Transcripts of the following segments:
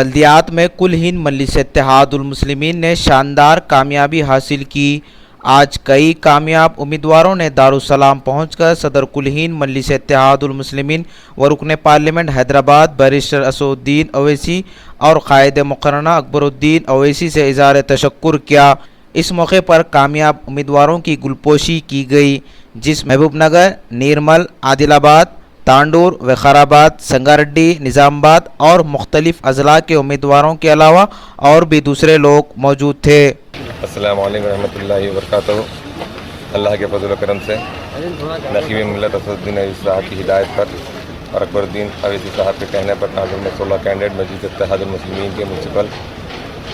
बल्दियात में कुल हिंद मजलिस इत्तेहादुल मुस्लिमीन ने शानदार कामयाबी हासिल की। आज कई कामयाब उम्मीदवारों ने दारुस्सलाम पहुंचकर सदर कुल हिंद मजलिस इत्तेहादुल मुस्लिमीन व रुकन पार्लियामेंट हैदराबाद बैरिस्टर असदुद्दीन ओवैसी और कायद मुकर्रना अकबरुद्दीन ओवैसी से इज़हार तशक्कुर किया। इस मौके पर कामयाब उम्मीदवारों की गुलपोशी की गई, जिस महबूबनगर, नीरमल, आदिलाबाद, तांडूर, विकाराबाद, संगारेड्डी, निज़ामाबाद और मुख्तलिफ अजला के उम्मीदवारों के अलावा और भी दूसरे लोग मौजूद थे। अस्सलामु अलैकुम रहमतुल्लाहि व बरकातहू। अल्लाह के फजल करम से नकीब मिल्लत असदुद्दीन ओवैसी साहब की हिदायत पर और अकबरुद्दीन ओवैसी साहब के कहने पर तांडूर में 16 कैंडिडेट मजलिस इत्तेहादुल मुस्लिमीन के म्यूनसिपल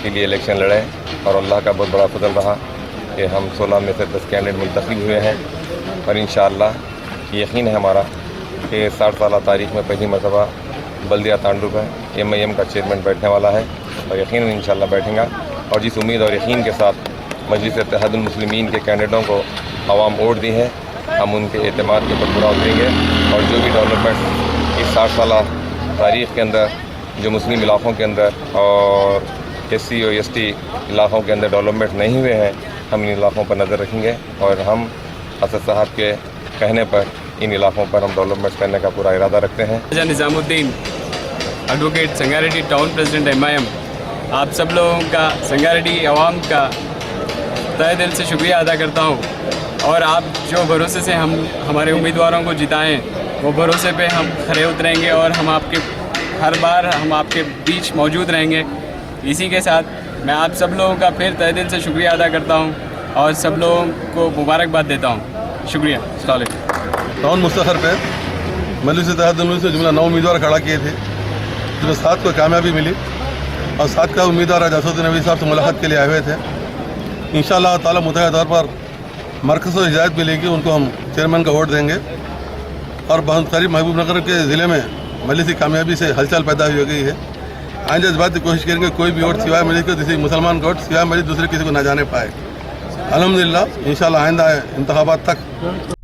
के लिए इलेक्शन लड़े और अल्लाह का बहुत बड़ा फजल रहा कि हम 16 में से 10 कैंडिडेट मुंतखब हुए हैं और इंशाअल्लाह यकीन है हमारा कि 60 साल तारीख में पहली मरतबा बल्दिया तांडूर पर MIM का चेयरमैन बैठने वाला है और यकीन इंशाअल्लाह बैठेगा। और जिस उम्मीद और यकीन के साथ मजलिस इत्तेहादुल मुस्लिमीन के कैंडिडेटों को आवाम वोट दी है, हम उनके एतमाद के ऊपर पूरा उतरेंगे और जो भी डेवलपमेंट इस 60 साल तारीख़ के अंदर जो मुस्लिम इलाक़ों के अंदर और SC और ST इलाक़ों के अंदर डेवलपमेंट नहीं हुए हैं, हम इन इलाक़ों पर नज़र रखेंगे और हम असद साहब के कहने पर इन इलाक़ों पर हम डेवलपमेंट करने का पूरा इरादा रखते हैं। Nizamuddin, advocate, Sangareddy town president MIM, आप सब लोगों का, संगारेड्डी आवाम का तहे दिल से शुक्रिया अदा करता हूँ और आप जो भरोसे से हमारे उम्मीदवारों को जिताएं, वो भरोसे पे हम खरे उतरेंगे और हम हर बार हम आपके बीच मौजूद रहेंगे। इसी के साथ मैं आप सब लोगों का फिर तहे दिल से शुक्रिया अदा करता हूँ और सब लोगों को मुबारकबाद देता हूँ। शुक्रिया। अस्सलाम वालेकुम। टाउन मुस्तखर पे मजलिस इत्तेहादुल मुस्लिमीन से जुमला 9 उम्मीदवार खड़ा किए थे, जिसमें 7 को कामयाबी मिली और 7 का उम्मीदवार आज असदुद्दीन ओवैसी साहब से मुलाकात के लिए आए हुए थे। इंशाअल्लाह ताला मुतहद तौर पर मरकज़ से हिदायत मिलेगी, उनको हम चेयरमैन का वोट देंगे और बहुत करीब महबूबनगर के ज़िले में मजलिस की कामयाबी से हलचल पैदा हो गई है। आइंदा इस बात की कोशिश करेंगे कोई भी वोट सिवाय मजलिस को, किसी मुसलमान का वोट सिवाय मजलिस दूसरे किसी को ना जाने पाए। अल्हम्दुलिल्लाह इंशाअल्लाह आइंदा इंतखाबात तक